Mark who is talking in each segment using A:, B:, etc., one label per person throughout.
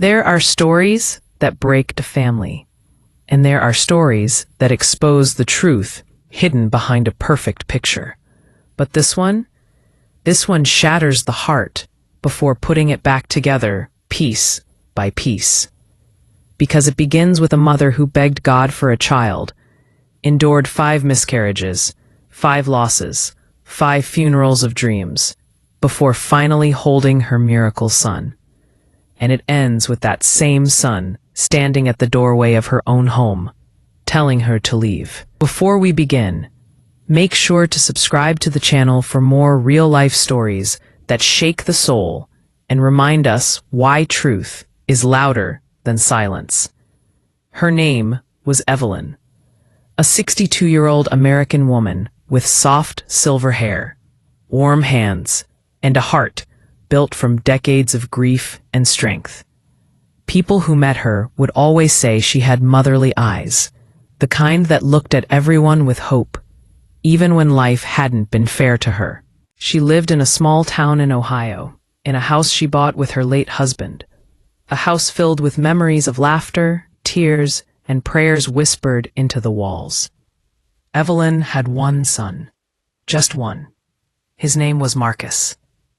A: There are stories that break the family, and there are stories that expose the truth hidden behind a perfect picture. But this one shatters the heart before putting it back together piece by piece. Because it begins with a mother who begged God for a child, endured 5 miscarriages, 5 losses, 5 funerals of dreams, before finally holding her miracle son. And it ends with that same son standing at the doorway of her own home, telling her to leave. Before we begin, make sure to subscribe to the channel for more real-life stories that shake the soul and remind us why truth is louder than silence. Her name was Evelyn, a 62-year-old American woman with soft silver hair, warm hands, and a heart built from decades of grief and strength. People who met her would always say she had motherly eyes, the kind that looked at everyone with hope, even when life hadn't been fair to her. She lived in a small town in Ohio, in a house she bought with her late husband, a house filled with memories of laughter, tears, and prayers whispered into the walls. Evelyn had one son, just one. His name was Marcus,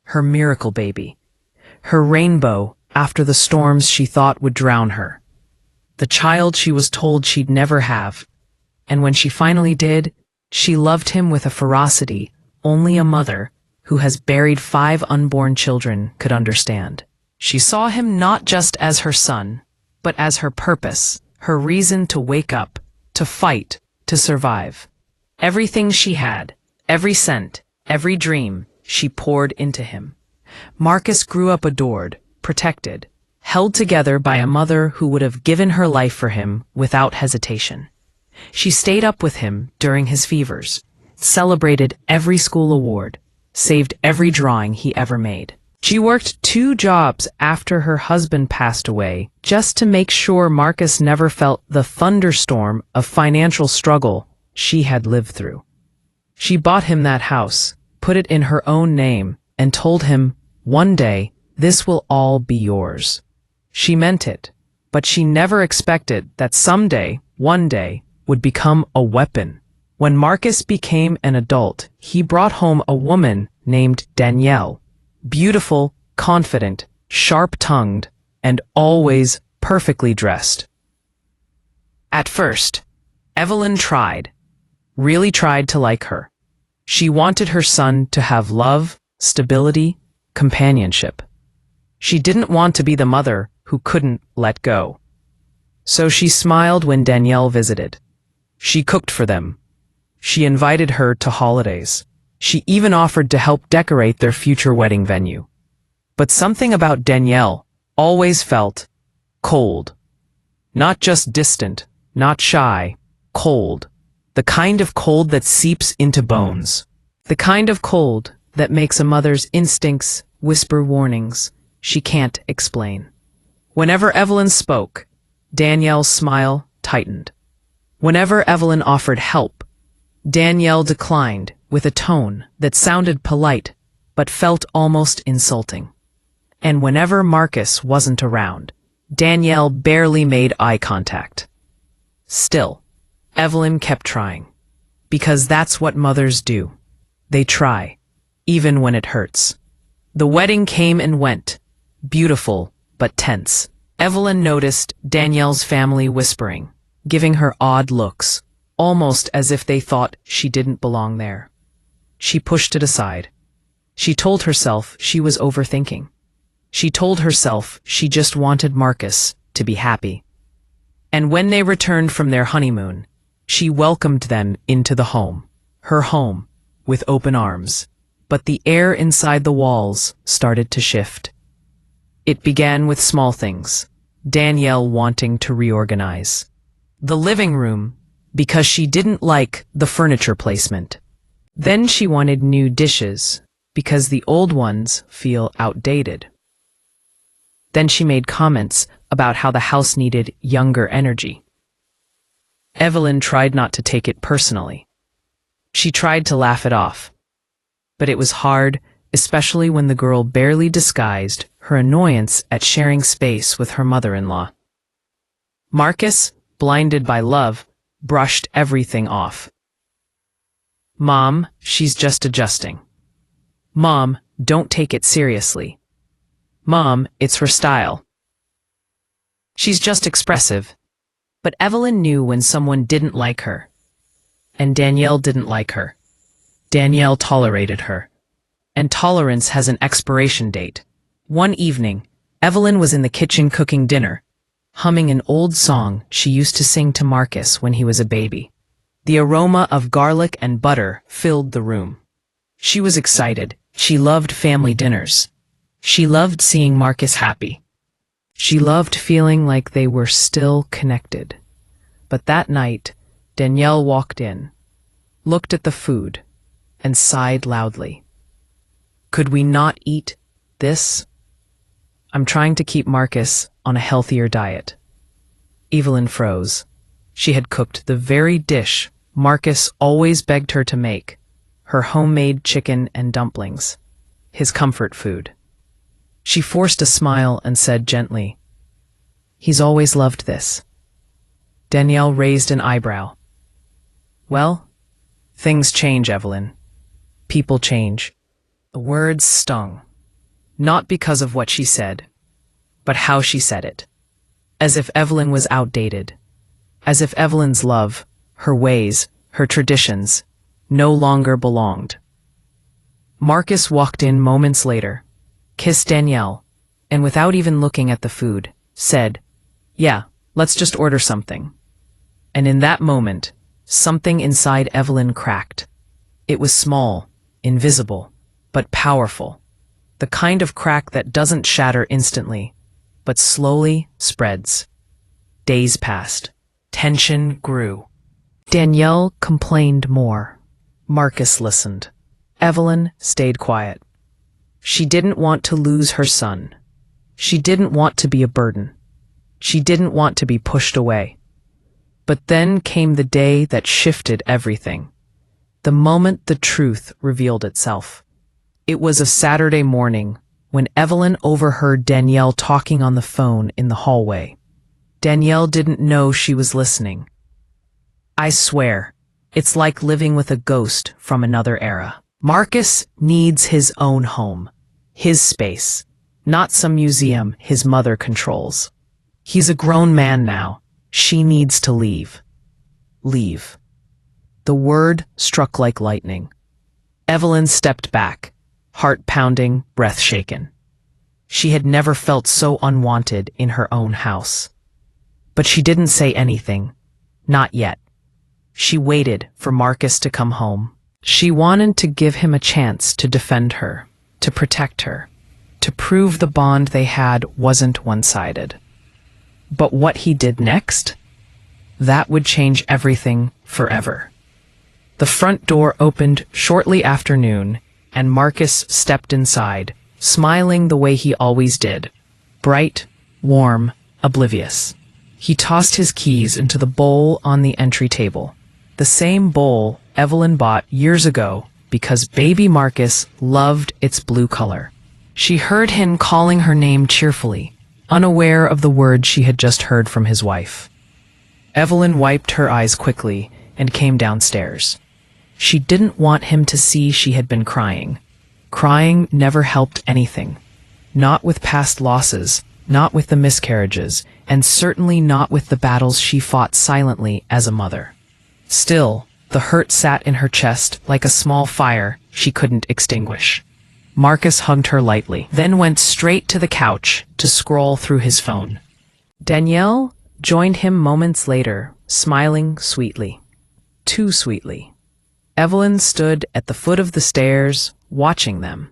A: her miracle baby, her rainbow after the storms she thought would drown her, the child she was told she'd never have. And when she finally did, she loved him with a ferocity only a mother who has buried 5 unborn children could understand. She saw him not just as her son, but as her purpose, her reason to wake up, to fight, to survive. Everything she had, every cent, every dream, she poured into him. Marcus grew up adored, protected, held together by a mother who would have given her life for him without hesitation. She stayed up with him during his fevers, celebrated every school award, saved every drawing he ever made. She worked 2 jobs after her husband passed away just to make sure Marcus never felt the thunderstorm of financial struggle she had lived through. She bought him that house, put it in her own name, and told him, "One day, this will all be yours." She meant it, but she never expected that someday, one day, would become a weapon. When Marcus became an adult, he brought home a woman named Danielle, beautiful, confident, sharp-tongued, and always perfectly dressed. At first, Evelyn really tried to like her. She wanted her son to have love, stability, companionship. She didn't want to be the mother who couldn't let go. So she smiled when Danielle visited. She cooked for them. She invited her to holidays. She even offered to help decorate their future wedding venue. But something about Danielle always felt cold. Not just distant, not shy, cold. The kind of cold that seeps into bones. The kind of cold that makes a mother's instincts whisper warnings she can't explain. Whenever Evelyn spoke, Danielle's smile tightened. Whenever Evelyn offered help, Danielle declined with a tone that sounded polite but felt almost insulting. And whenever Marcus wasn't around, Danielle barely made eye contact. Still, Evelyn kept trying, because that's what mothers do. They try, even when it hurts. The wedding came and went, beautiful but tense. Evelyn noticed Danielle's family whispering, giving her odd looks, almost as if they thought she didn't belong there. She pushed it aside. She told herself she was overthinking. She told herself she just wanted Marcus to be happy. And when they returned from their honeymoon, she welcomed them into the home, her home, with open arms. But the air inside the walls started to shift. It began with small things, Danielle wanting to reorganize the living room because she didn't like the furniture placement. Then she wanted new dishes because the old ones feel outdated. Then she made comments about how the house needed younger energy. Evelyn tried not to take it personally. She tried to laugh it off. But it was hard, especially when the girl barely disguised her annoyance at sharing space with her mother-in-law. Marcus, blinded by love, brushed everything off. "Mom, she's just adjusting. Mom, don't take it seriously. Mom, it's her style. She's just expressive." But Evelyn knew when someone didn't like her. And Danielle didn't like her. Danielle tolerated her. And tolerance has an expiration date. One evening, Evelyn was in the kitchen cooking dinner, humming an old song she used to sing to Marcus when he was a baby. The aroma of garlic and butter filled the room. She was excited. She loved family dinners. She loved seeing Marcus happy. She loved feeling like they were still connected. But that night, Danielle walked in, looked at the food, and sighed loudly. "Could we not eat this? I'm trying to keep Marcus on a healthier diet." Evelyn froze. She had cooked the very dish Marcus always begged her to make, her homemade chicken and dumplings, his comfort food. She forced a smile and said gently, "He's always loved this." Danielle raised an eyebrow. "Well, things change, Evelyn. People change." The words stung, not because of what she said, but how she said it. As if Evelyn was outdated. As if Evelyn's love, her ways, her traditions, no longer belonged. Marcus walked in moments later, kissed Danielle, and without even looking at the food, said, "Yeah, let's just order something." And in that moment, something inside Evelyn cracked. It was small, invisible, but powerful. The kind of crack that doesn't shatter instantly, but slowly spreads. Days passed. Tension grew. Danielle complained more. Marcus listened. Evelyn stayed quiet. She didn't want to lose her son. She didn't want to be a burden. She didn't want to be pushed away. But then came the day that shifted everything. The moment the truth revealed itself. It was a Saturday morning when Evelyn overheard Danielle talking on the phone in the hallway. Danielle didn't know she was listening. "I swear, it's like living with a ghost from another era. Marcus needs his own home, his space, not some museum his mother controls. He's a grown man now. She needs to leave." Leave. The word struck like lightning. Evelyn stepped back, heart pounding, breath shaken. She had never felt so unwanted in her own house. But she didn't say anything. Not yet. She waited for Marcus to come home. She wanted to give him a chance to defend her, to protect her, to prove the bond they had wasn't one-sided. But what he did next? That would change everything forever. The front door opened shortly after noon, and Marcus stepped inside, smiling the way he always did. Bright, warm, oblivious. He tossed his keys into the bowl on the entry table. The same bowl Evelyn bought years ago because baby Marcus loved its blue color. She heard him calling her name cheerfully, unaware of the words she had just heard from his wife. Evelyn wiped her eyes quickly and came downstairs. She didn't want him to see she had been crying. Crying never helped anything. Not with past losses, not with the miscarriages, and certainly not with the battles she fought silently as a mother. Still, the hurt sat in her chest like a small fire she couldn't extinguish. Marcus hugged her lightly, then went straight to the couch to scroll through his phone. Danielle joined him moments later, smiling sweetly. Too sweetly. Evelyn stood at the foot of the stairs, watching them,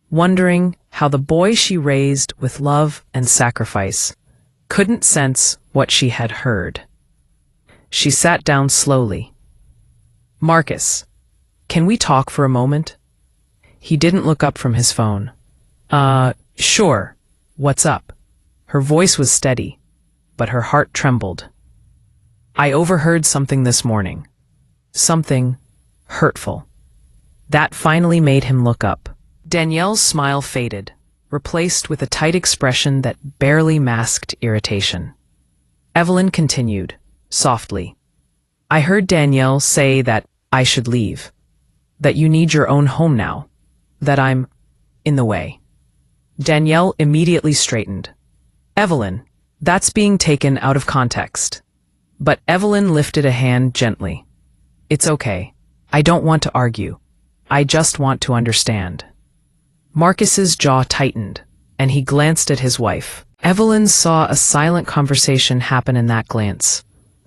A: wondering how the boy she raised with love and sacrifice couldn't sense what she had heard. She sat down slowly. "Marcus, can we talk for a moment?" He didn't look up from his phone. Sure. What's up?" Her voice was steady, but her heart trembled. "I overheard something this morning. Something hurtful." That finally made him look up. Danielle's smile faded. replaced with a tight expression that barely masked irritation. Evelyn continued, softly. I heard Danielle say that I should leave, that you need your own home now, that I'm in the way. Danielle immediately straightened. Evelyn, that's being taken out of context. But Evelyn lifted a hand gently. It's okay. I don't want to argue. I just want to understand. Marcus's jaw tightened, and he glanced at his wife. Evelyn saw a silent conversation happen in that glance.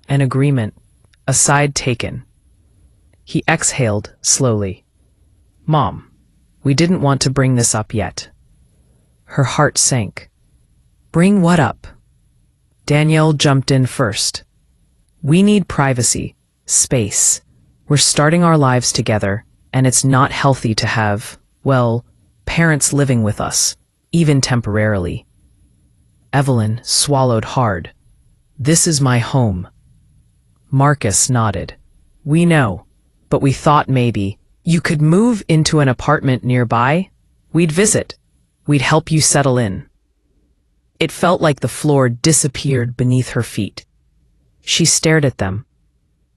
A: An agreement, a side taken. He exhaled slowly. Mom, we didn't want to bring this up yet. Her heart sank. Bring what up? Danielle jumped in first. We need privacy, space. We're starting our lives together, and it's not healthy to have, well, parents living with us, even temporarily. Evelyn swallowed hard. This is my home. Marcus nodded. We know, but we thought maybe you could move into an apartment nearby. We'd visit. We'd help you settle in. It felt like the floor disappeared beneath her feet. She stared at them,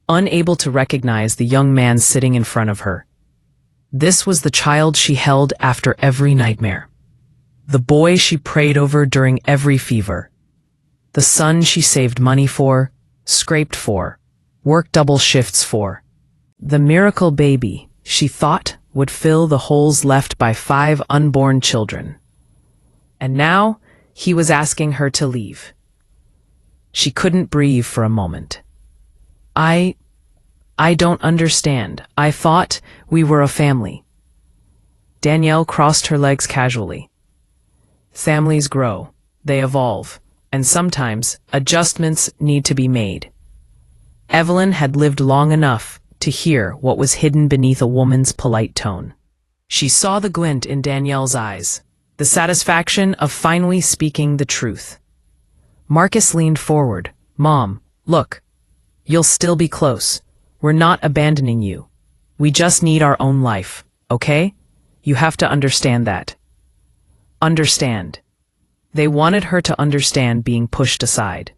A: unable to recognize the young man sitting in front of her. This was the child she held after every nightmare. The boy she prayed over during every fever. The son she saved money for, scraped for, worked double shifts for. The miracle baby she thought would fill the holes left by 5 unborn children. And now he was asking her to leave. She couldn't breathe for a moment. I don't understand. I thought we were a family. Danielle crossed her legs casually. Families grow, they evolve, and sometimes adjustments need to be made. Evelyn had lived long enough to hear what was hidden beneath a woman's polite tone. She saw the glint in Danielle's eyes, the satisfaction of finally speaking the truth. Marcus leaned forward. Mom, look. You'll still be close. We're not abandoning you. We just need our own life, okay? You have to understand that. Understand. They wanted her to understand being pushed aside.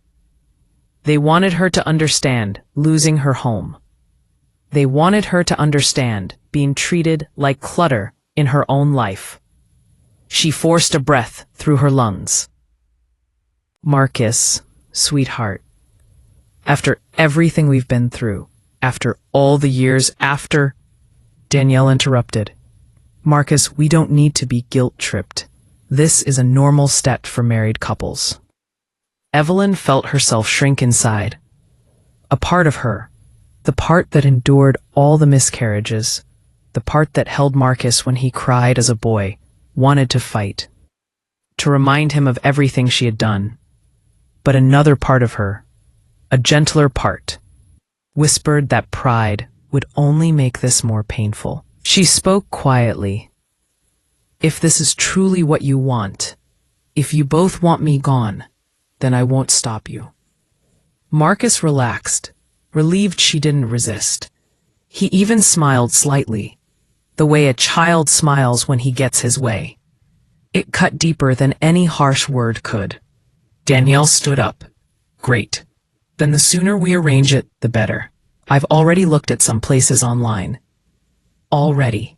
A: They wanted her to understand losing her home. They wanted her to understand being treated like clutter in her own life. She forced a breath through her lungs. Marcus, sweetheart, after everything we've been through, after all the years after, Danielle interrupted. Marcus, we don't need to be guilt-tripped. This is a normal step for married couples. Evelyn felt herself shrink inside. A part of her, the part that endured all the miscarriages, the part that held Marcus when he cried as a boy, wanted to fight, to remind him of everything she had done. But another part of her, a gentler part, whispered that pride would only make this more painful. She spoke quietly. If this is truly what you want, if you both want me gone, then I won't stop you. Marcus relaxed, relieved she didn't resist. He even smiled slightly, the way a child smiles when he gets his way. It cut deeper than any harsh word could. Danielle stood up. Great. Then the sooner we arrange it, the better. I've already looked at some places online. Already.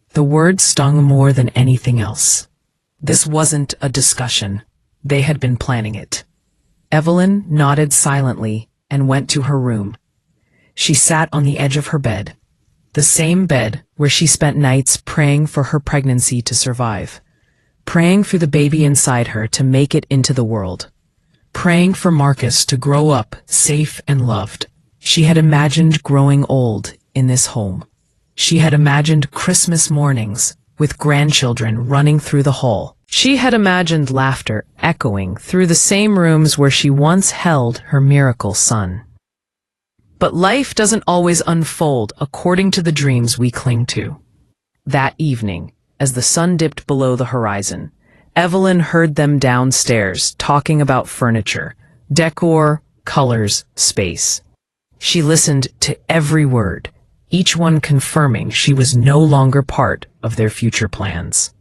A: The word stung more than anything else. This wasn't a discussion. They had been planning it. Evelyn nodded silently and went to her room. She sat on the edge of her bed, the same bed where she spent nights praying for her pregnancy to survive, praying for the baby inside her to make it into the world, praying for Marcus to grow up safe and loved. She had imagined growing old in this home. She had imagined Christmas mornings with grandchildren running through the hall. She had imagined laughter echoing through the same rooms where she once held her miracle son. But life doesn't always unfold according to the dreams we cling to. That evening, as the sun dipped below the horizon, Evelyn heard them downstairs talking about furniture, decor, colors, space. She listened to every word, each one confirming she was no longer part of their future plans.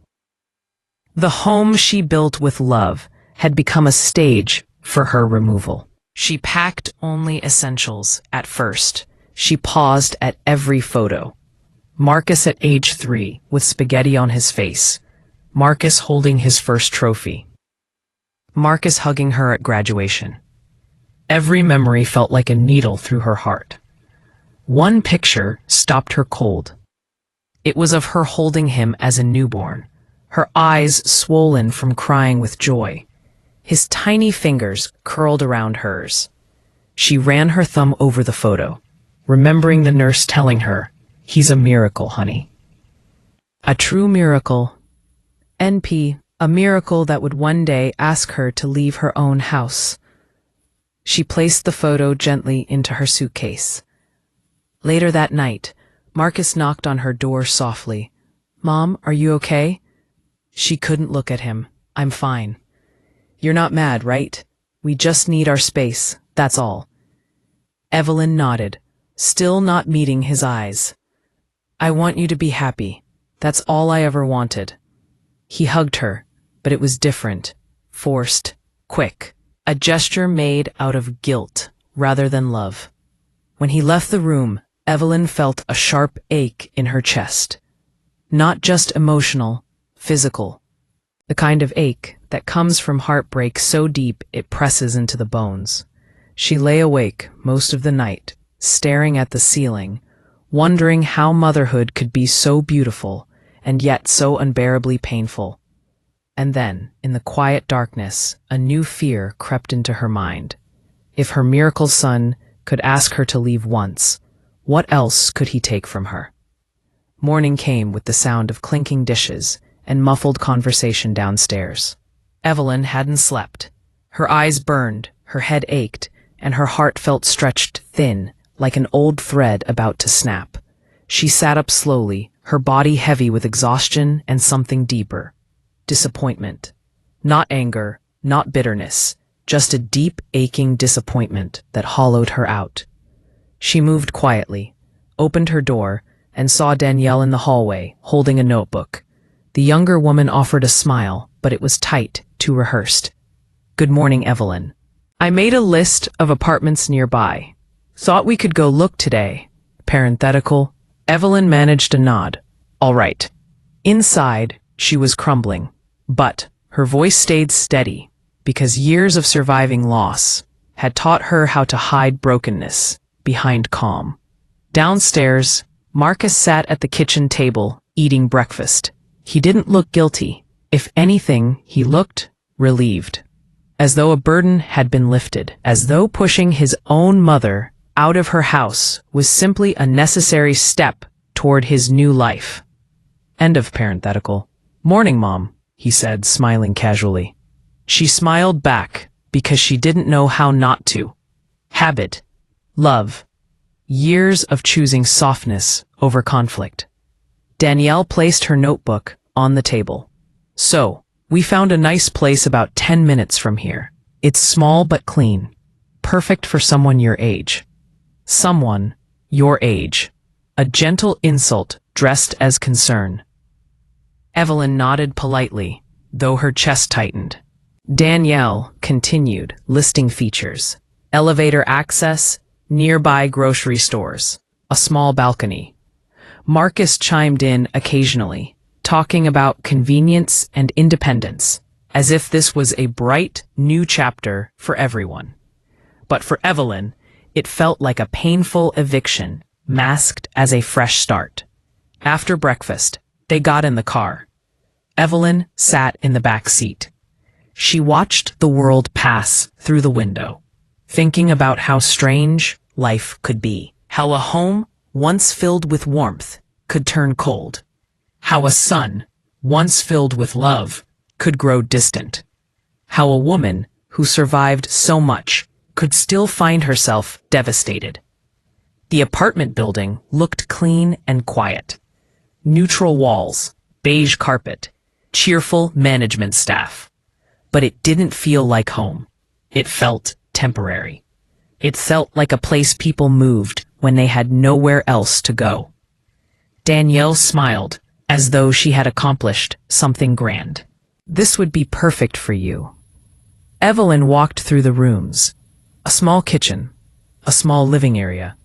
A: The home she built with love had become a stage for her removal. She packed only essentials at first. She paused at every photo. Marcus at age 3, with spaghetti on his face. Marcus holding his first trophy. Marcus hugging her at graduation. Every memory felt like a needle through her heart. One picture stopped her cold. It was of her holding him as a newborn, her eyes swollen from crying with joy, his tiny fingers curled around hers. She ran her thumb over the photo, remembering the nurse telling her, "He's a miracle, honey." A true miracle. NP, a miracle that would one day ask her to leave her own house. She placed the photo gently into her suitcase. Later that night, Marcus knocked on her door softly. "Mom, are you okay?" She couldn't look at him. "I'm fine." "You're not mad, right? We just need our space, that's all." Evelyn nodded, still not meeting his eyes. "I want you to be happy. That's all I ever wanted." He hugged her, but it was different, forced, quick, a gesture made out of guilt rather than love. When he left the room, Evelyn felt a sharp ache in her chest. Not just emotional, physical. The kind of ache that comes from heartbreak so deep it presses into the bones. She lay awake most of the night, staring at the ceiling, wondering how motherhood could be so beautiful and yet so unbearably painful. And then, in the quiet darkness, a new fear crept into her mind. If her miracle son could ask her to leave once, what else could he take from her? Morning came with the sound of clinking dishes and muffled conversation downstairs. Evelyn hadn't slept. Her eyes burned, her head ached, and her heart felt stretched thin, like an old thread about to snap. She sat up slowly, her body heavy with exhaustion and something deeper. Disappointment. Not anger, not bitterness, just a deep, aching disappointment that hollowed her out. She moved quietly, opened her door, and saw Danielle in the hallway, holding a notebook. The younger woman offered a smile, but it was tight, too rehearsed. "Good morning, Evelyn. I made a list of apartments nearby. Thought we could go look today." Parenthetical. Evelyn managed a nod. "All right." Inside, she was crumbling, but her voice stayed steady, because years of surviving loss had taught her how to hide brokenness behind calm. Downstairs, Marcus sat at the kitchen table, eating breakfast. He didn't look guilty. If anything, he looked relieved. As though a burden had been lifted. As though pushing his own mother out of her house was simply a necessary step toward his new life. End of parenthetical. "Morning, Mom," he said, smiling casually. She smiled back because she didn't know how not to. Habit. Love. Years of choosing softness over conflict. Danielle placed her notebook on the table. "So, we found a nice place about 10 minutes from here. It's small but clean. Perfect for someone your age." Someone your age. A gentle insult dressed as concern. Evelyn nodded politely, though her chest tightened. Danielle continued, listing features. Elevator access, nearby grocery stores, a small balcony. Marcus chimed in occasionally, talking about convenience and independence, as if this was a bright, new chapter for everyone. But for Evelyn, it felt like a painful eviction, masked as a fresh start. After breakfast, they got in the car. Evelyn sat in the back seat. She watched the world pass through the window, thinking about how strange life could be, how a home once filled with warmth could turn cold, how a son once filled with love could grow distant, how a woman who survived so much could still find herself devastated. The apartment building looked clean and quiet. Neutral walls, beige carpet, cheerful management staff. But it didn't feel like home. It felt temporary. It felt like a place people moved when they had nowhere else to go. Danielle smiled, as though she had accomplished something grand. This would be perfect for you. Evelyn walked through the rooms. A small kitchen, a small living area,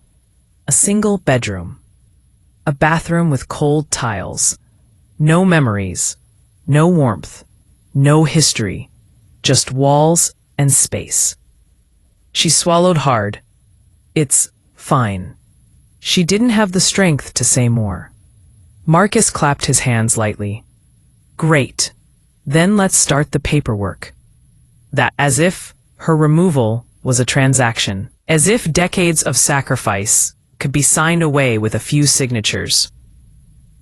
A: a single bedroom, a bathroom with cold tiles. No memories, no warmth, no history, just walls and space. She swallowed hard. It's fine. She didn't have the strength to say more. Marcus clapped his hands lightly. Great. Then let's start the paperwork. That as if her removal was a transaction, as if decades of sacrifice could be signed away with a few signatures.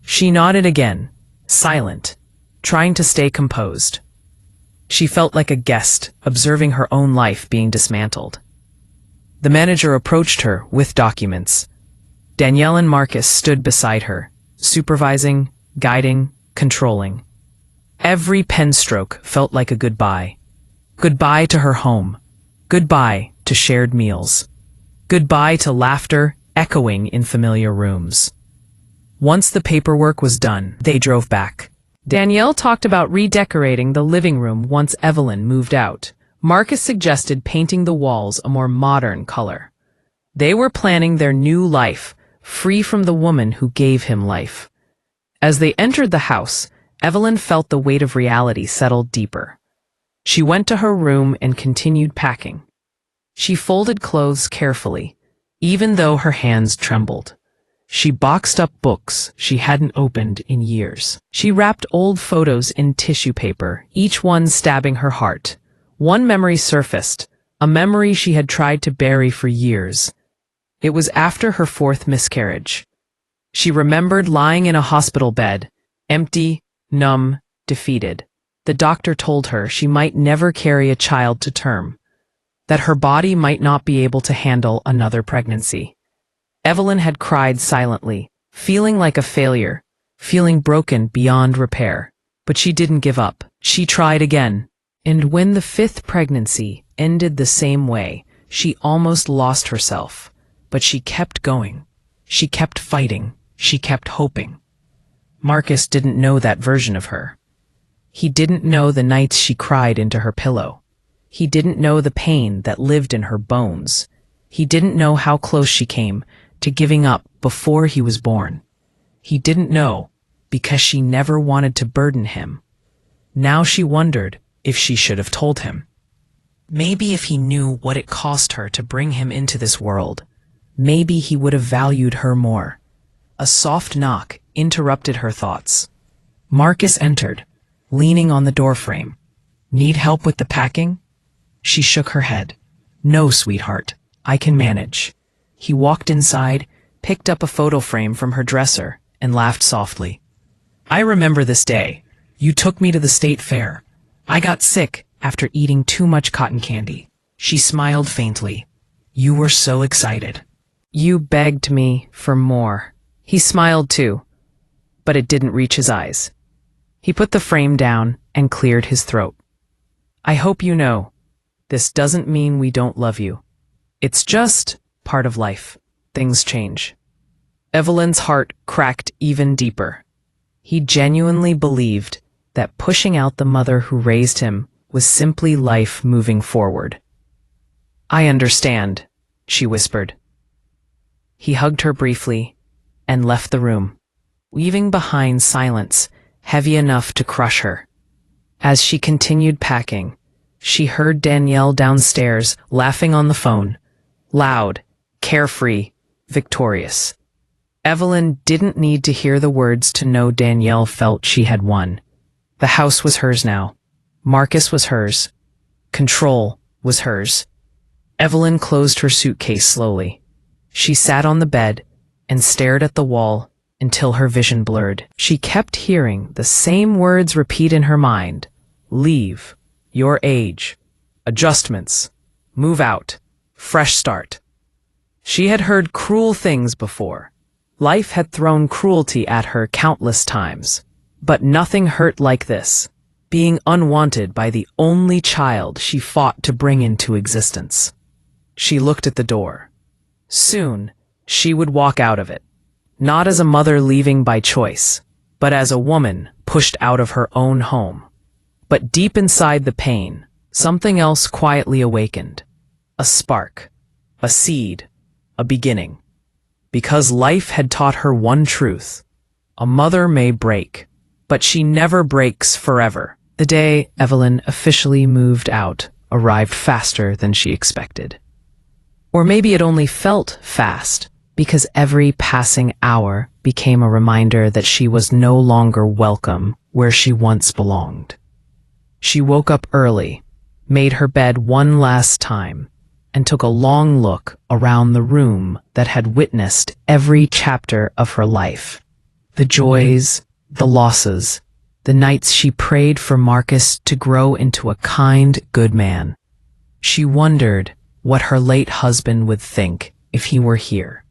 A: She nodded again, silent, trying to stay composed. She felt like a guest, observing her own life being dismantled. The manager approached her with documents. Danielle and Marcus stood beside her, supervising, guiding, controlling. Every pen stroke felt like a goodbye. Goodbye to her home. Goodbye to shared meals. Goodbye to laughter echoing in familiar rooms. Once the paperwork was done, they drove back. Danielle talked about redecorating the living room once Evelyn moved out. Marcus suggested painting the walls a more modern color. They were planning their new life, free from the woman who gave him life. As they entered the house, Evelyn felt the weight of reality settle deeper. She went to her room and continued packing. She folded clothes carefully, even though her hands trembled. She boxed up books she hadn't opened in years. She wrapped old photos in tissue paper, each one stabbing her heart. One memory surfaced, a memory she had tried to bury for years. It was after her fourth miscarriage. She remembered lying in a hospital bed, empty, numb, defeated. The doctor told her she might never carry a child to term, that her body might not be able to handle another pregnancy. Evelyn had cried silently, feeling like a failure, feeling broken beyond repair. But she didn't give up. She tried again. And when the fifth pregnancy ended the same way, she almost lost herself. But she kept going. She kept fighting. She kept hoping. Marcus didn't know that version of her. He didn't know the nights she cried into her pillow. He didn't know the pain that lived in her bones. He didn't know how close she came to giving up before he was born. He didn't know because she never wanted to burden him. Now she wondered if she should have told him. Maybe if he knew what it cost her to bring him into this world, maybe he would have valued her more. A soft knock interrupted her thoughts. Marcus entered, leaning on the doorframe. Need help with the packing? She shook her head. No, sweetheart, I can manage. He walked inside, picked up a photo frame from her dresser, and laughed softly. I remember this day. You took me to the state fair. I got sick after eating too much cotton candy. She smiled faintly. You were so excited. You begged me for more. He smiled too, but it didn't reach his eyes. He put the frame down and cleared his throat. I hope you know, this doesn't mean we don't love you. It's just part of life. Things change. Evelyn's heart cracked even deeper. He genuinely believed that pushing out the mother who raised him was simply life moving forward. I understand, she whispered. He hugged her briefly and left the room, leaving behind silence heavy enough to crush her. As she continued packing, she heard Danielle downstairs laughing on the phone, loud, carefree, victorious. Evelyn didn't need to hear the words to know Danielle felt she had won. The house was hers now. Marcus was hers. Control was hers. Evelyn closed her suitcase slowly. She sat on the bed and stared at the wall until her vision blurred. She kept hearing the same words repeat in her mind. Leave. Your age. Adjustments. Move out. Fresh start. She had heard cruel things before. Life had thrown cruelty at her countless times. But nothing hurt like this, being unwanted by the only child she fought to bring into existence. She looked at the door. Soon, she would walk out of it, not as a mother leaving by choice, but as a woman pushed out of her own home. But deep inside the pain, something else quietly awakened. A spark, a seed, a beginning. Because life had taught her one truth. A mother may break, but she never breaks forever. The day Evelyn officially moved out arrived faster than she expected. Or maybe it only felt fast, because every passing hour became a reminder that she was no longer welcome where she once belonged. She woke up early, made her bed one last time, and took a long look around the room that had witnessed every chapter of her life. The joys, the losses, the nights she prayed for Marcus to grow into a kind, good man. She wondered what her late husband would think if he were here.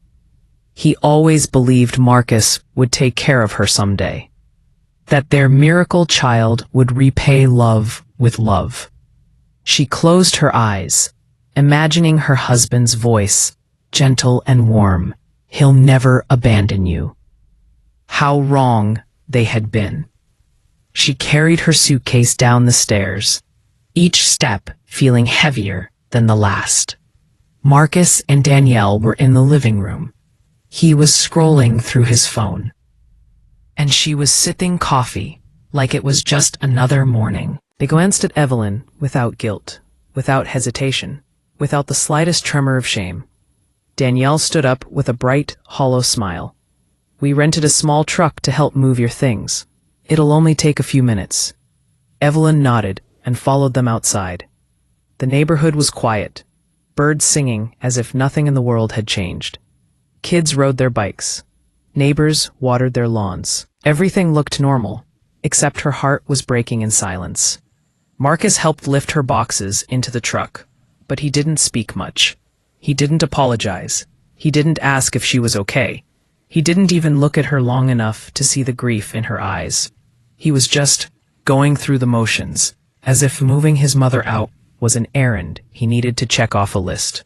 A: He always believed Marcus would take care of her someday, that their miracle child would repay love with love. She closed her eyes, imagining her husband's voice, gentle and warm. "He'll never abandon you." How wrong they had been. She carried her suitcase down the stairs, each step feeling heavier than the last. Marcus and Danielle were in the living room. He was scrolling through his phone. And she was sipping coffee like it was just another morning. They glanced at Evelyn without guilt, without hesitation, without the slightest tremor of shame. Danielle stood up with a bright, hollow smile. "We rented a small truck to help move your things. It'll only take a few minutes." Evelyn nodded and followed them outside. The neighborhood was quiet, birds singing as if nothing in the world had changed. Kids rode their bikes. Neighbors watered their lawns. Everything looked normal, except her heart was breaking in silence. Marcus helped lift her boxes into the truck, but he didn't speak much. He didn't apologize. He didn't ask if she was okay. He didn't even look at her long enough to see the grief in her eyes. He was just going through the motions, as if moving his mother out was an errand he needed to check off a list.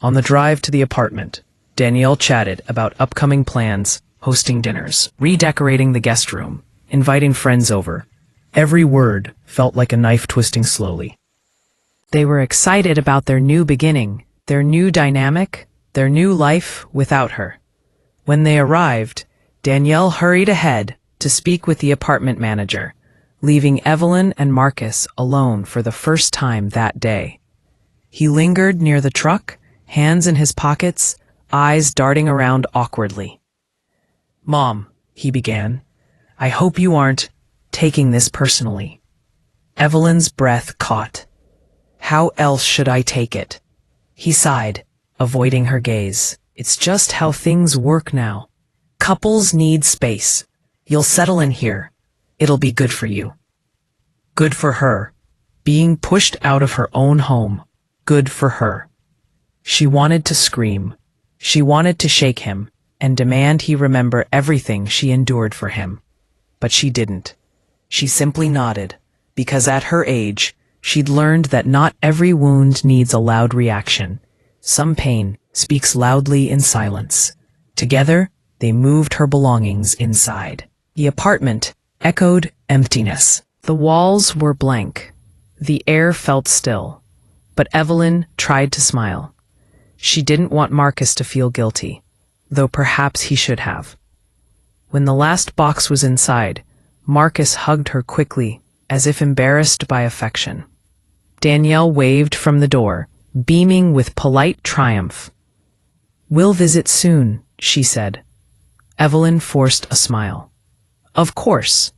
A: On the drive to the apartment, Danielle chatted about upcoming plans, hosting dinners, redecorating the guest room, inviting friends over. Every word felt like a knife twisting slowly. They were excited about their new beginning, their new dynamic, their new life without her. When they arrived, Danielle hurried ahead to speak with the apartment manager, leaving Evelyn and Marcus alone for the first time that day. He lingered near the truck, hands in his pockets, eyes darting around awkwardly. "Mom," he began, "I hope you aren't taking this personally." Evelyn's breath caught. "How else should I take it?" He sighed, avoiding her gaze. "It's just how things work now. Couples need space. You'll settle in here. It'll be good for you." Good for her. Being pushed out of her own home. Good for her. She wanted to scream. She wanted to shake him and demand he remember everything she endured for him. But she didn't. She simply nodded, because at her age, she'd learned that not every wound needs a loud reaction. Some pain speaks loudly in silence. Together, they moved her belongings inside. The apartment echoed emptiness. The walls were blank. The air felt still. But Evelyn tried to smile. She didn't want Marcus to feel guilty, though perhaps he should have. When the last box was inside, Marcus hugged her quickly, as if embarrassed by affection. Danielle waved from the door, beaming with polite triumph. "We'll visit soon," she said. Evelyn forced a smile. Of course.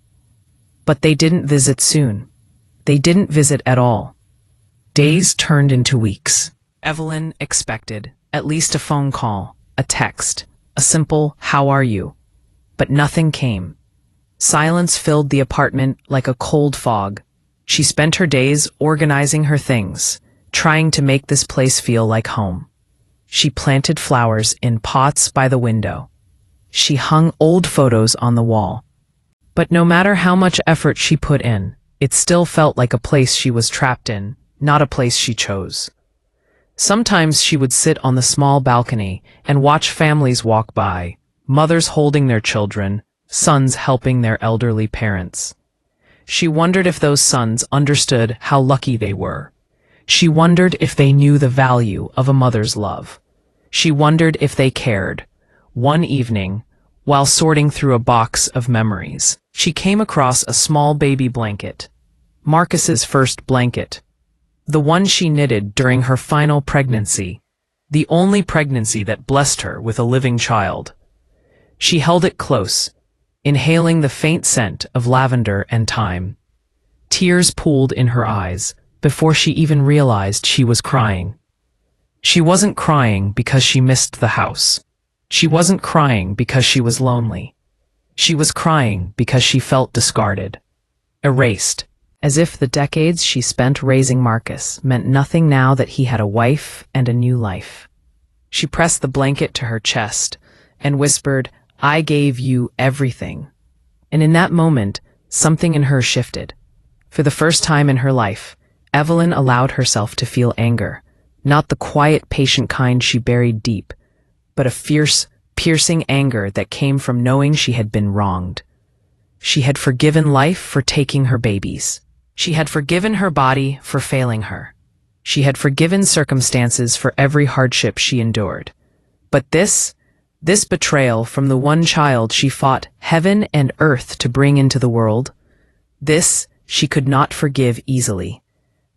A: But they didn't visit soon. They didn't visit at all. Days turned into weeks. Evelyn expected at least a phone call, a text, a simple "How are you?" But nothing came. Silence filled the apartment like a cold fog. She spent her days organizing her things, trying to make this place feel like home. She planted flowers in pots by the window. She hung old photos on the wall. But no matter how much effort she put in, it still felt like a place she was trapped in, not a place she chose. Sometimes she would sit on the small balcony and watch families walk by, mothers holding their children, sons helping their elderly parents. She wondered if those sons understood how lucky they were. She wondered if they knew the value of a mother's love. She wondered if they cared. One evening, while sorting through a box of memories, she came across a small baby blanket. Marcus's first blanket. The one she knitted during her final pregnancy. The only pregnancy that blessed her with a living child. She held it close, inhaling the faint scent of lavender and thyme. Tears pooled in her eyes before she even realized she was crying. She wasn't crying because she missed the house. She wasn't crying because she was lonely. She was crying because she felt discarded, erased, as if the decades she spent raising Marcus meant nothing now that he had a wife and a new life. She pressed the blanket to her chest and whispered, "I gave you everything." And in that moment, something in her shifted. For the first time in her life, Evelyn allowed herself to feel anger, not the quiet, patient kind she buried deep, but a fierce, piercing anger that came from knowing she had been wronged. She had forgiven life for taking her babies. She had forgiven her body for failing her. She had forgiven circumstances for every hardship she endured. But this betrayal from the one child she fought heaven and earth to bring into the world, this she could not forgive easily.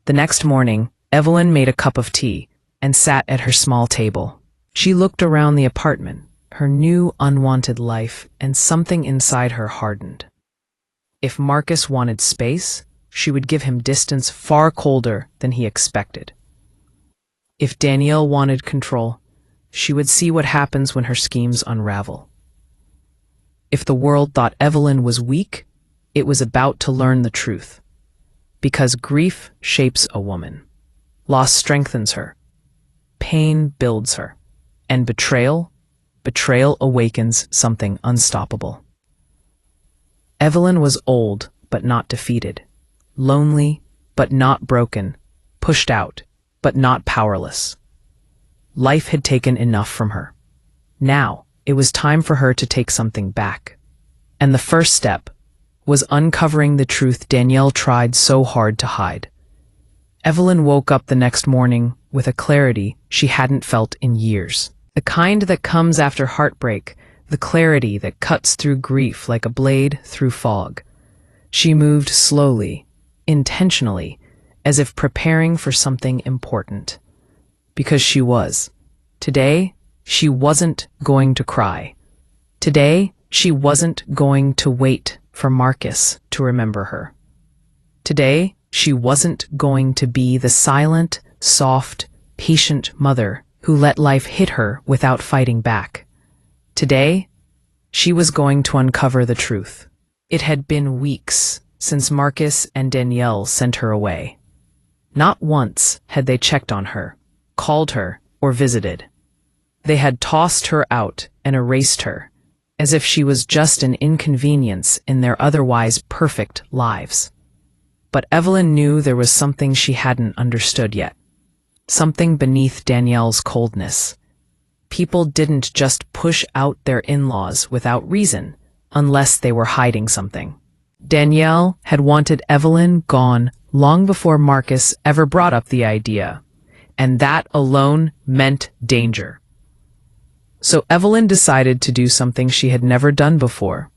A: The next morning, Evelyn made a cup of tea and sat at her small table. She looked around the apartment, her new unwanted life, and something inside her hardened. If Marcus wanted space, she would give him distance far colder than he expected. If Danielle wanted control, she would see what happens when her schemes unravel. If the world thought Evelyn was weak, it was about to learn the truth. Because grief shapes a woman. Loss strengthens her. Pain builds her. And betrayal awakens something unstoppable. Evelyn was old, but not defeated. Lonely, but not broken. Pushed out, but not powerless. Life had taken enough from her. Now, it was time for her to take something back. And the first step was uncovering the truth Danielle tried so hard to hide. Evelyn woke up the next morning with a clarity she hadn't felt in years. The kind that comes after heartbreak, the clarity that cuts through grief like a blade through fog. She moved slowly, intentionally, as if preparing for something important. Because she was. Today, she wasn't going to cry. Today, she wasn't going to wait for Marcus to remember her. Today, she wasn't going to be the silent, soft, patient mother who let life hit her without fighting back. Today, she was going to uncover the truth. It had been weeks since Marcus and Danielle sent her away. Not once had they checked on her, called her, or visited. They had tossed her out and erased her, as if she was just an inconvenience in their otherwise perfect lives. But Evelyn knew there was something she hadn't understood yet. Something beneath Danielle's coldness. People didn't just push out their in-laws without reason, unless they were hiding something. Danielle had wanted Evelyn gone long before Marcus ever brought up the idea, and that alone meant danger. So Evelyn decided to do something she had never done before.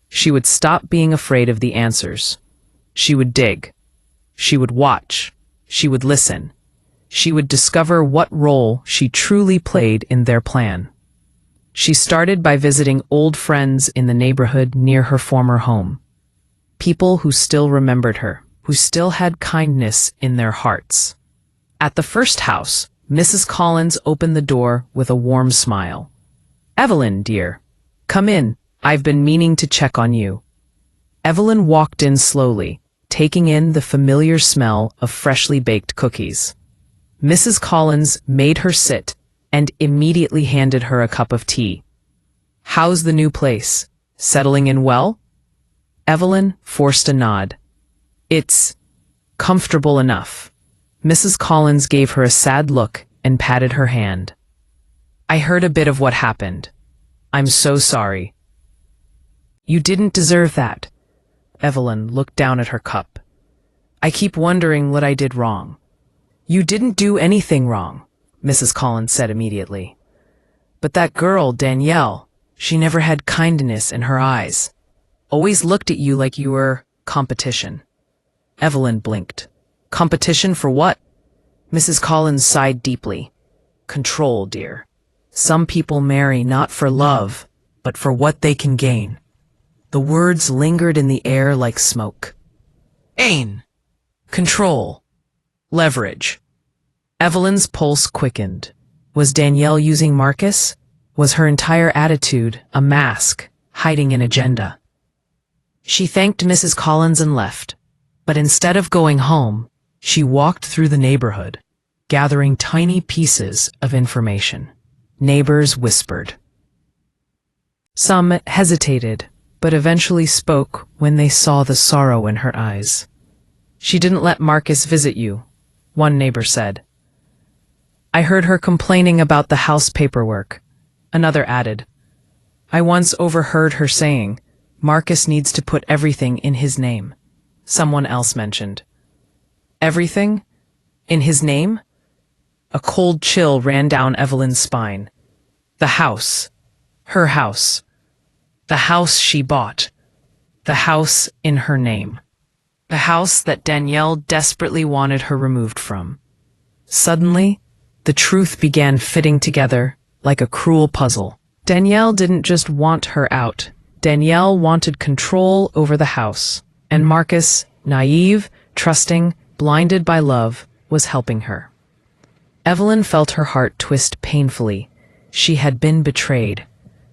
A: She would stop being afraid of the answers. She would dig. She would watch. She would listen. She would discover what role she truly played in their plan. She started by visiting old friends in the neighborhood near her former home. People who still remembered her, who still had kindness in their hearts. At the first house, Mrs. Collins opened the door with a warm smile. "Evelyn, dear, come in. I've been meaning to check on you." Evelyn walked in slowly, taking in the familiar smell of freshly baked cookies. Mrs. Collins made her sit and immediately handed her a cup of tea. "How's the new place? Settling in well?" Evelyn forced a nod. "It's comfortable enough." Mrs. Collins gave her a sad look and patted her hand. "I heard a bit of what happened. I'm so sorry." "You didn't deserve that. Evelyn looked down at her cup. I keep wondering what I did wrong. You didn't do anything wrong, Mrs. Collins said immediately. But that girl, Danielle, she never had kindness in her eyes. Always looked at you like you were competition. Evelyn blinked. Competition for what? Mrs. Collins sighed deeply. Control, dear. Some people marry not for love, but for what they can gain. The words lingered in the air like smoke. Ain. Control. Leverage. Evelyn's pulse quickened. Was Danielle using Marcus? Was her entire attitude a mask, hiding an agenda? She thanked Mrs. Collins and left, but instead of going home, she walked through the neighborhood, gathering tiny pieces of information. Neighbors whispered. Some hesitated, but eventually spoke when they saw the sorrow in her eyes. She didn't let Marcus visit you, one neighbor said. I heard her complaining about the house paperwork, another added. I once overheard her saying, Marcus needs to put everything in his name, someone else mentioned. Everything? In his name? A cold chill ran down Evelyn's spine. The house. Her house. The house she bought. The house in her name. The house that Danielle desperately wanted her removed from. Suddenly, the truth began fitting together like a cruel puzzle. Danielle didn't just want her out. Danielle wanted control over the house. And Marcus, naive, trusting, blinded by love, was helping her. Evelyn felt her heart twist painfully. She had been betrayed,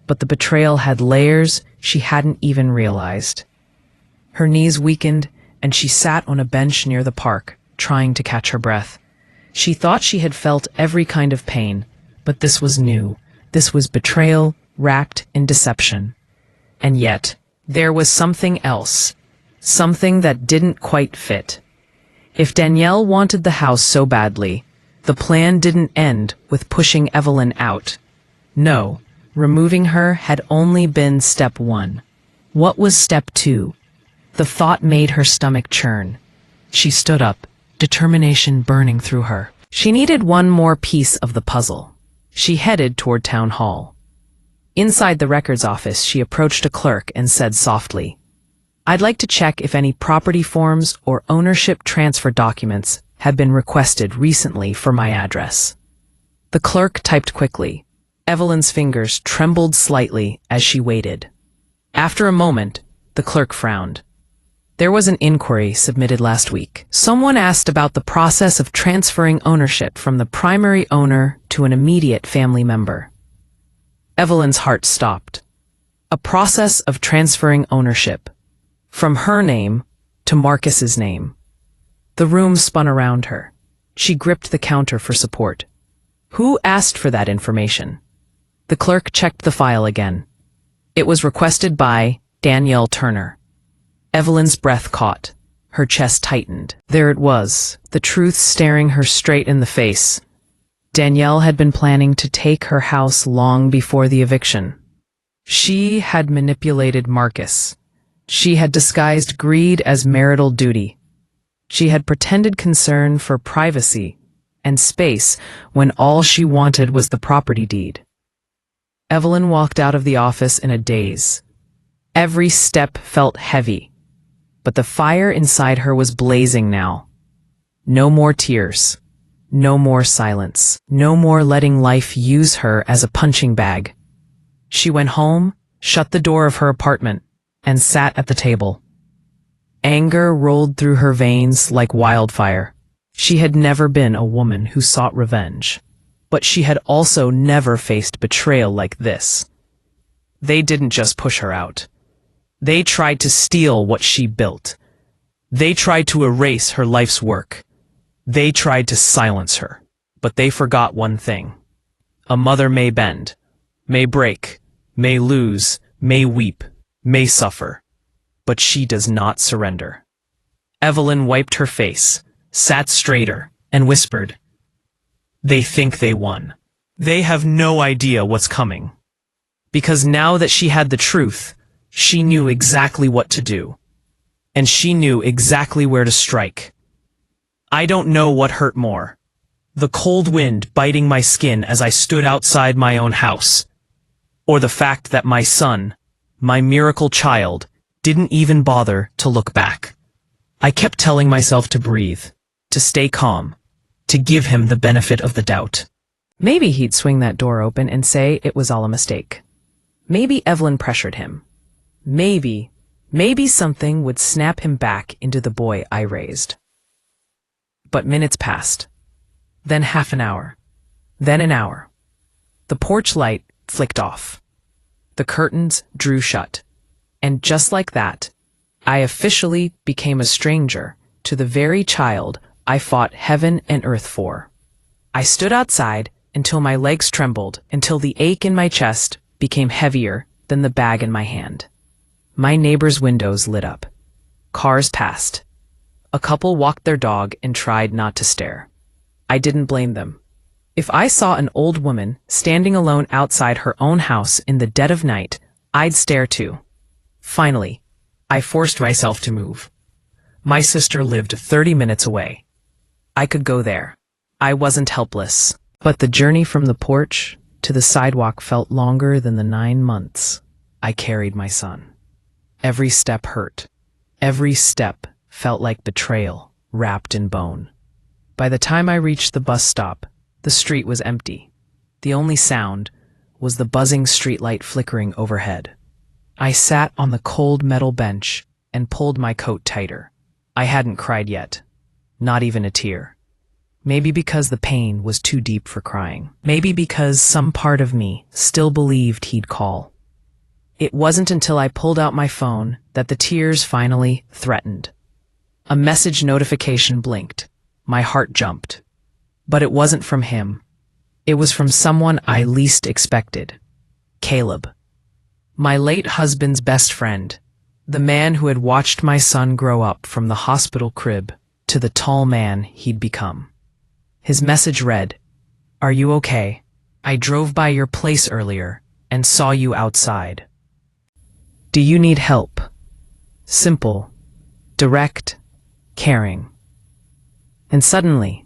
A: but the betrayal had layers she hadn't even realized. Her knees weakened, and she sat on a bench near the park, trying to catch her breath. She thought she had felt every kind of pain, but this was new. This was betrayal, wrapped in deception. And yet, there was something else, something that didn't quite fit. If Danielle wanted the house so badly, the plan didn't end with pushing Evelyn out. No, removing her had only been step one. What was step two? The thought made her stomach churn. She stood up, determination burning through her. She needed one more piece of the puzzle. She headed toward town hall. Inside the records office, she approached a clerk and said softly, I'd like to check if any property forms or ownership transfer documents have been requested recently for my address. The clerk typed quickly. Evelyn's fingers trembled slightly as she waited. After a moment, the clerk frowned. There was an inquiry submitted last week. Someone asked about the process of transferring ownership from the primary owner to an immediate family member. Evelyn's heart stopped. A process of transferring ownership from her name to Marcus's name. The room spun around her. She gripped the counter for support. Who asked for that information? The clerk checked the file again. It was requested by Danielle Turner. Evelyn's breath caught. Her chest tightened. There it was, the truth staring her straight in the face. Danielle had been planning to take her house long before the eviction. She had manipulated Marcus. She had disguised greed as marital duty. She had pretended concern for privacy and space when all she wanted was the property deed. Evelyn walked out of the office in a daze. Every step felt heavy, but the fire inside her was blazing now. No more tears. No more silence. No more letting life use her as a punching bag. She went home, shut the door of her apartment, and sat at the table. Anger rolled through her veins like wildfire. She had never been a woman who sought revenge, but she had also never faced betrayal like this. They didn't just push her out. They tried to steal what she built. They tried to erase her life's work. They tried to silence her, but they forgot one thing. A mother may bend, may break, may lose, may weep, may suffer, but she does not surrender. Evelyn wiped her face, sat straighter, and whispered, They think they won. They have no idea what's coming. Because now that she had the truth, she knew exactly what to do. and she knew exactly where to strike. I don't know what hurt more. The cold wind biting my skin as I stood outside my own house, or the fact that my son, my miracle child, didn't even bother to look back. I kept telling myself to breathe, to stay calm, to give him the benefit of the doubt. Maybe he'd swing that door open and say it was all a mistake. Maybe Evelyn pressured him. Maybe something would snap him back into the boy I raised. But minutes passed. Then half an hour. Then an hour. The porch light flicked off. The curtains drew shut. And just like that, I officially became a stranger to the very child I fought heaven and earth for. I stood outside until my legs trembled, until the ache in my chest became heavier than the bag in my hand. My neighbor's windows lit up. Cars passed. A couple walked their dog and tried not to stare. I didn't blame them. If I saw an old woman standing alone outside her own house in the dead of night, I'd stare too. Finally, I forced myself to move. My sister lived 30 minutes away. I could go there. I wasn't helpless. But the journey from the porch to the sidewalk felt longer than the 9 months I carried my son. Every step hurt. Every step felt like betrayal wrapped in bone. By the time I reached the bus stop, the street was empty. The only sound was the buzzing streetlight flickering overhead. I sat on the cold metal bench and pulled my coat tighter. I hadn't cried yet, not even a tear. Maybe because the pain was too deep for crying. Maybe because some part of me still believed he'd call. It wasn't until I pulled out my phone that the tears finally threatened. A message notification blinked. My heart jumped. But it wasn't from him. It was from someone I least expected. Caleb. My late husband's best friend. The man who had watched my son grow up from the hospital crib to the tall man he'd become. His message read, "Are you okay? I drove by your place earlier and saw you outside. Do you need help?" Simple, direct, caring. And suddenly,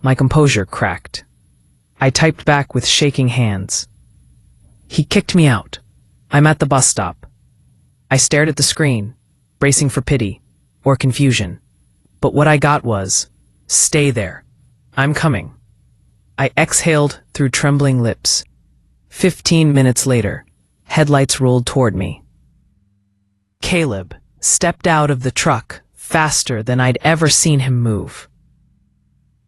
A: my composure cracked. I typed back with shaking hands. He kicked me out. I'm at the bus stop. I stared at the screen, bracing for pity or confusion. But what I got was, "Stay there. I'm coming." I exhaled through trembling lips. 15 minutes later, headlights rolled toward me. Caleb stepped out of the truck faster than I'd ever seen him move.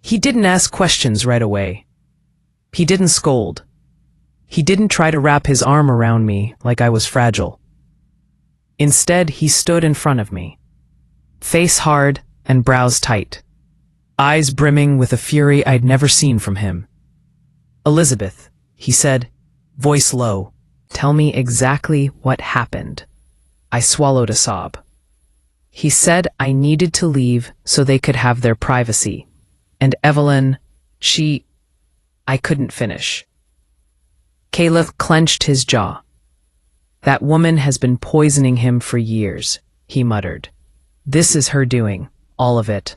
A: He didn't ask questions right away. He didn't scold. He didn't try to wrap his arm around me like I was fragile. Instead, he stood in front of me, face hard and brows tight, eyes brimming with a fury I'd never seen from him. "Elizabeth," he said, voice low, "tell me exactly what happened." I swallowed a sob. He said I needed to leave so they could have their privacy. And Evelyn, I couldn't finish. Caleb clenched his jaw. "That woman has been poisoning him for years," he muttered. "This is her doing, all of it."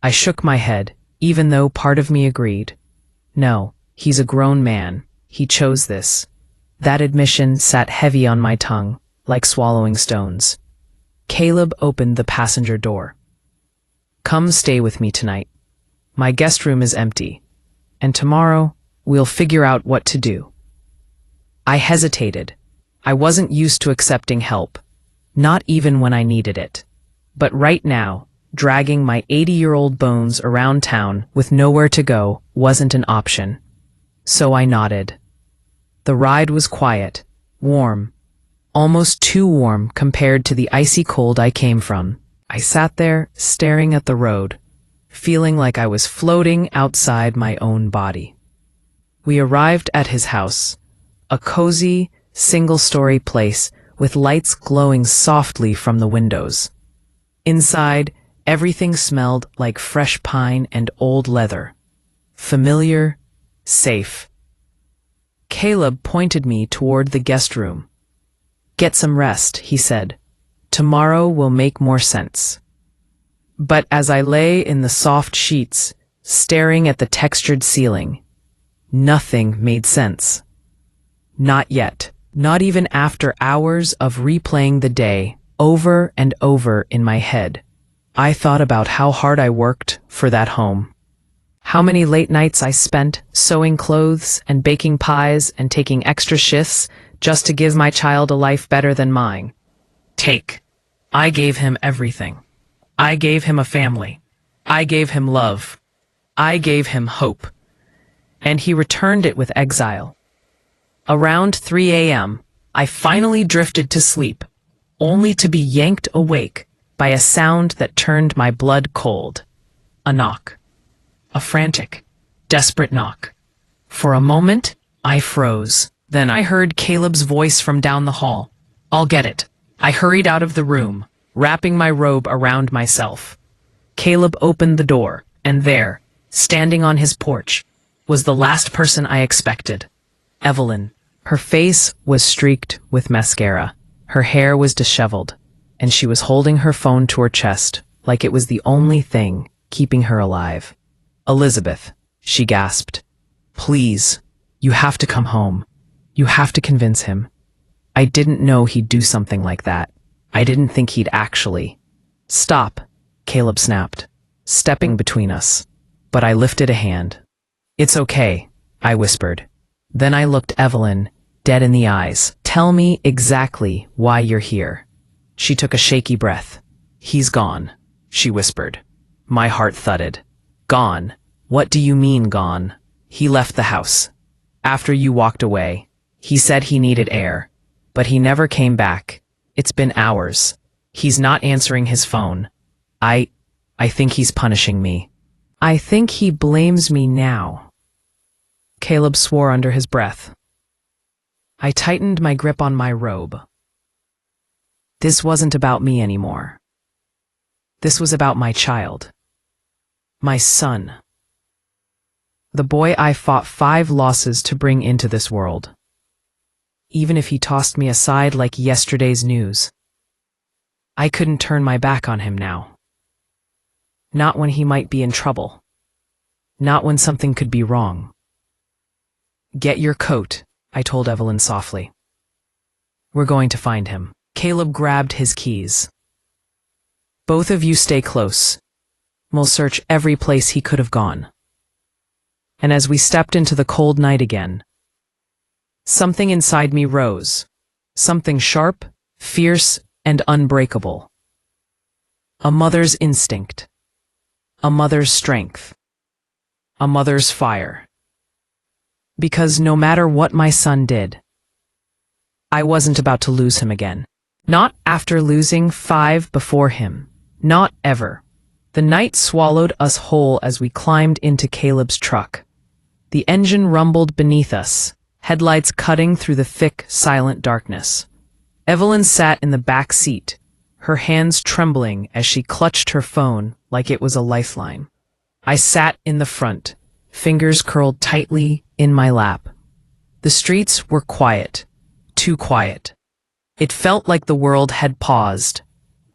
A: I shook my head, even though part of me agreed. No, he's a grown man. He chose this. That admission sat heavy on my tongue, like swallowing stones. Caleb opened the passenger door. "Come stay with me tonight. My guest room is empty, and tomorrow we'll figure out what to do." I hesitated. I wasn't used to accepting help, not even when I needed it. But right now, dragging my 80-year-old bones around town with nowhere to go wasn't an option. So I nodded. The ride was quiet, warm, almost too warm compared to the icy cold I came from. I sat there, staring at the road, feeling like I was floating outside my own body. We arrived at his house, a cozy, single-story place with lights glowing softly from the windows. Inside, everything smelled like fresh pine and old leather. Familiar, safe. Caleb pointed me toward the guest room. "Get some rest," he said. Tomorrow will make more sense. But as I lay in the soft sheets, staring at the textured ceiling, nothing made sense. Not yet. Not even after hours of replaying the day over and over in my head. I thought about how hard I worked for that home. How many late nights I spent sewing clothes and baking pies and taking extra shifts just to give my child a life better than mine. I gave him everything. I gave him a family. I gave him love. I gave him hope. And he returned it with exile. Around 3 a.m., I finally drifted to sleep, only to be yanked awake by a sound that turned my blood cold. A knock. A frantic, desperate knock. For a moment, I froze. Then I heard Caleb's voice from down the hall. "I'll get it." I hurried out of the room, wrapping my robe around myself. Caleb opened the door, and there, standing on his porch, was the last person I expected. Evelyn. Her face was streaked with mascara. Her hair was disheveled, and she was holding her phone to her chest like it was the only thing keeping her alive. "Elizabeth," she gasped. "Please, you have to come home. You have to convince him." I didn't know he'd do something like that. I didn't think he'd actually. "Stop," Caleb snapped, stepping between us. But I lifted a hand. "It's okay," I whispered. Then I looked Evelyn dead in the eyes. "Tell me exactly why you're here." She took a shaky breath. "He's gone," she whispered. My heart thudded. "Gone? What do you mean gone?" "He left the house. After you walked away. He said he needed air. But he never came back. It's been hours. He's not answering his phone. I think he's punishing me. I think he blames me now." Caleb swore under his breath. I tightened my grip on my robe. This wasn't about me anymore. This was about my child. My son. The boy I fought 5 losses to bring into this world. Even if he tossed me aside like yesterday's news. I couldn't turn my back on him now. Not when he might be in trouble. Not when something could be wrong. "Get your coat," I told Evelyn softly. "We're going to find him." Caleb grabbed his keys. "Both of you stay close. We'll search every place he could have gone." And as we stepped into the cold night again, something inside me rose. Something sharp, fierce, and unbreakable. A mother's instinct. A mother's strength. A mother's fire. Because no matter what my son did, I wasn't about to lose him again. Not after losing 5 before him. Not ever. The night swallowed us whole as we climbed into Caleb's truck. The engine rumbled beneath us, headlights cutting through the thick, silent darkness. Evelyn sat in the back seat, her hands trembling as she clutched her phone like it was a lifeline. I sat in the front, fingers curled tightly in my lap. The streets were quiet, too quiet. It felt like the world had paused,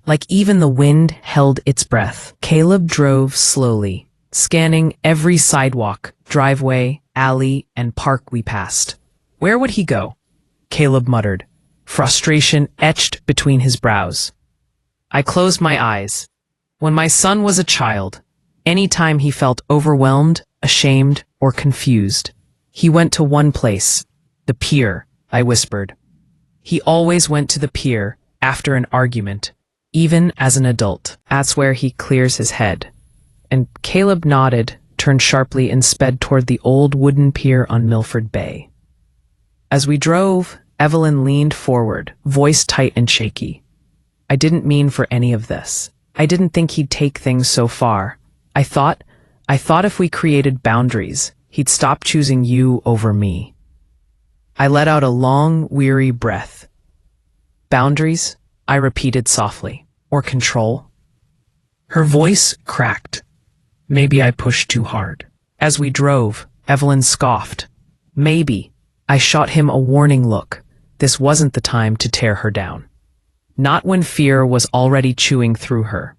A: like even the wind held its breath. Caleb drove slowly, scanning every sidewalk, driveway, alley, and park we passed. Where would he go? Caleb muttered, frustration etched between his brows. I closed my eyes. When my son was a child, any time he felt overwhelmed, ashamed, or confused, he went to one place, the pier, I whispered. He always went to the pier after an argument, even as an adult. That's where he clears his head. And Caleb nodded, turned sharply, and sped toward the old wooden pier on Milford Bay. As we drove, Evelyn leaned forward, voice tight and shaky. I didn't mean for any of this. I didn't think he'd take things so far. I thought if we created boundaries, he'd stop choosing you over me. I let out a long, weary breath. Boundaries? I repeated softly. Or control? Her voice cracked. Maybe I pushed too hard. As we drove, Evelyn scoffed. Maybe. I shot him a warning look. This wasn't the time to tear her down. not when fear was already chewing through her.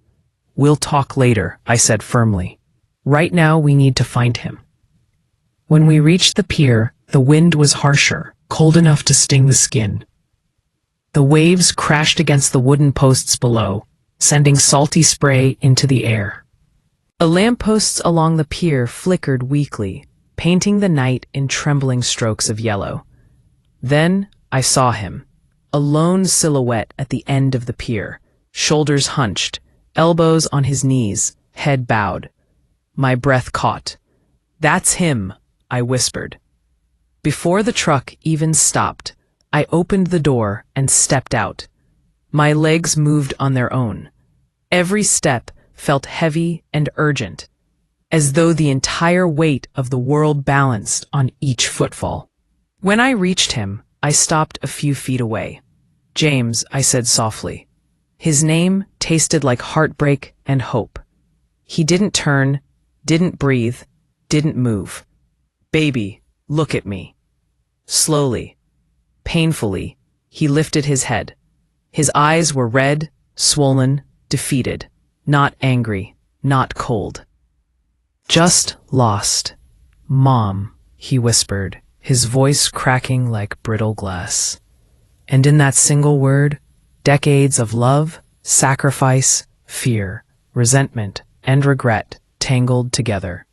A: "We'll talk later," I said firmly. "Right now we need to find him." When we reached the pier, the wind was harsher, cold enough to sting the skin. The waves crashed against the wooden posts below, sending salty spray into the air. The lampposts along the pier flickered weakly, painting the night in trembling strokes of yellow. Then I saw him, a lone silhouette at the end of the pier, shoulders hunched, elbows on his knees, head bowed. My breath caught. "That's him," I whispered. Before the truck even stopped, I opened the door and stepped out. My legs moved on their own. Every step felt heavy and urgent, as though the entire weight of the world balanced on each footfall. When I reached him, I stopped a few feet away. "James," I said softly. His name tasted like heartbreak and hope. He didn't turn, didn't breathe, didn't move. "Baby, look at me." Slowly, painfully, he lifted his head. His eyes were red, swollen, defeated, not angry, not cold. "Just lost. Mom," he whispered, his voice cracking like brittle glass. And in that single word, decades of love, sacrifice, fear, resentment, and regret tangled together.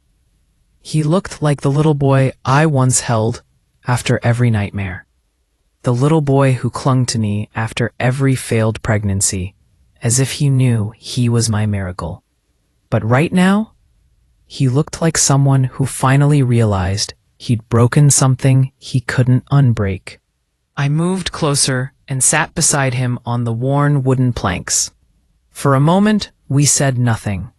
A: He looked like the little boy I once held after every nightmare. The little boy who clung to me after every failed pregnancy, as if he knew he was my miracle. But right now, he looked like someone who finally realized he'd broken something he couldn't unbreak. I moved closer and sat beside him on the worn wooden planks. For a moment, we said nothing.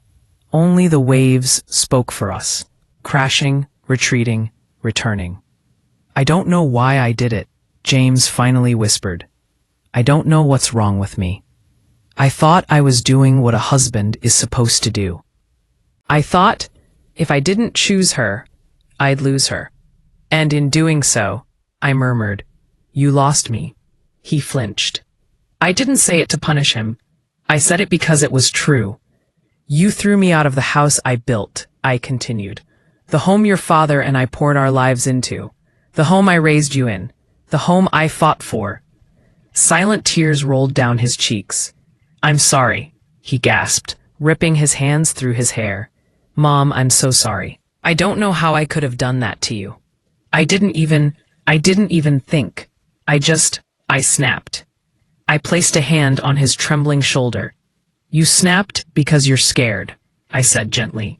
A: Only the waves spoke for us, crashing, retreating, returning. "I don't know why I did it," James finally whispered. "I don't know what's wrong with me. I thought I was doing what a husband is supposed to do. I thought if I didn't choose her, I'd lose her. And in doing so," I murmured, "you lost me." He flinched. I didn't say it to punish him. I said it because it was true. "You threw me out of the house I built," I continued. "The home your father and I poured our lives into. The home I raised you in. The home I fought for." Silent tears rolled down his cheeks. "I'm sorry," he gasped, ripping his hands through his hair. "Mom, I'm so sorry. I don't know how I could have done that to you. I didn't even think. I snapped." I placed a hand on his trembling shoulder. "You snapped because you're scared," I said gently.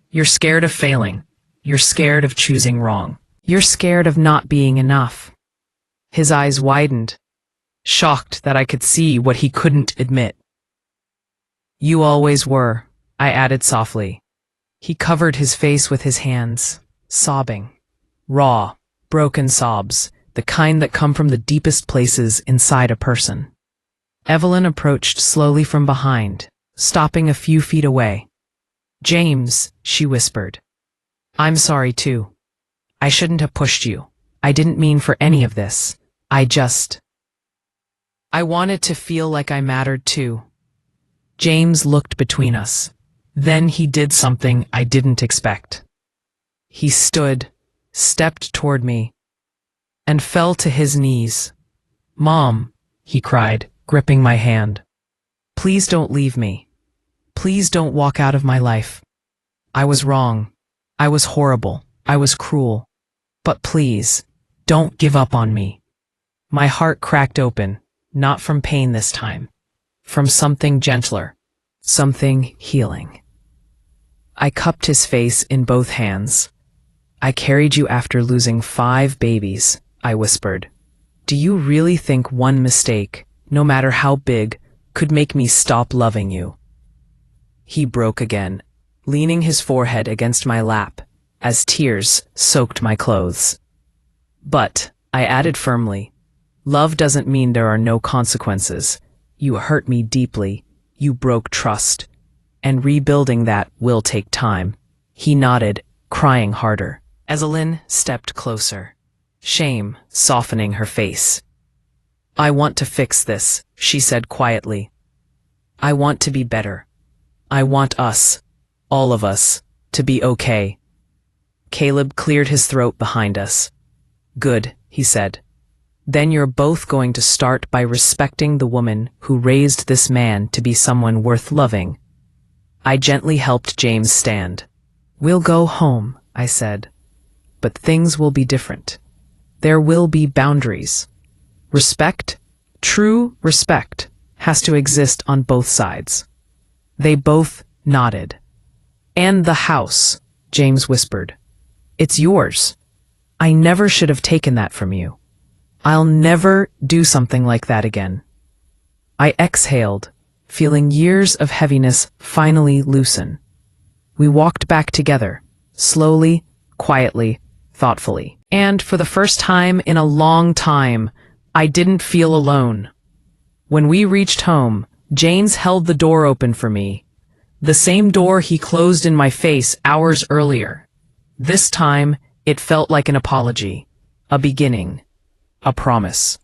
A: "You're scared of failing. You're scared of choosing wrong. You're scared of not being enough." His eyes widened, shocked that I could see what he couldn't admit. "You always were," I added softly. He covered his face with his hands, sobbing. Raw, broken sobs, the kind that come from the deepest places inside a person. Evelyn approached slowly from behind, stopping a few feet away. "James," she whispered. "I'm sorry too. I shouldn't have pushed you. I didn't mean for any of this. I wanted to feel like I mattered too." James looked between us. Then he did something I didn't expect. He stood, stepped toward me, and fell to his knees. "Mom," he cried, gripping my hand. "Please don't leave me. Please don't walk out of my life. I was wrong. I was horrible. I was cruel. But please, don't give up on me." My heart cracked open, not from pain this time, from something gentler, something healing. I cupped his face in both hands. "I carried you after losing 5 babies, I whispered. "Do you really think one mistake, no matter how big, could make me stop loving you?" He broke again, leaning his forehead against my lap, as tears soaked my clothes. "But," I added firmly, "love doesn't mean there are no consequences. You hurt me deeply. You broke trust. And rebuilding that will take time." He nodded, crying harder. Evelyn stepped closer, shame softening her face. I want to fix this, she said quietly. I want to be better. I want us, all of us, to be okay. Caleb cleared his throat behind us. Good, he said. Then you're both going to start by respecting the woman who raised this man to be someone worth loving. I gently helped James stand. We'll go home, I said. But things will be different. There will be boundaries. Respect, true respect, has to exist on both sides. They both nodded. And the house, James whispered. It's yours. I never should have taken that from you. I'll never do something like that again. I exhaled, feeling years of heaviness finally loosen. We walked back together, slowly, quietly, thoughtfully. And for the first time in a long time, I didn't feel alone. When we reached home, James held the door open for me, the same door he closed in my face hours earlier. This time, it felt like an apology, a beginning, a promise.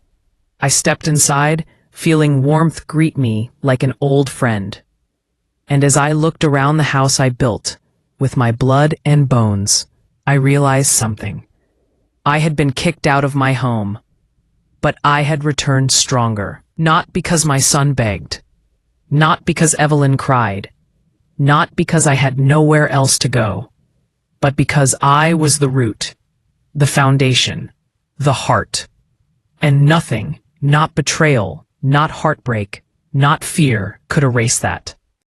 A: I stepped inside, feeling warmth greet me like an old friend. And as I looked around the house I built, with my blood and bones, I realized something. I had been kicked out of my home, but I had returned stronger, not because my son begged, not because Evelyn cried, not because I had nowhere else to go, but because I was the root, the foundation, the heart. And nothing, not betrayal, not heartbreak, not fear, could erase that.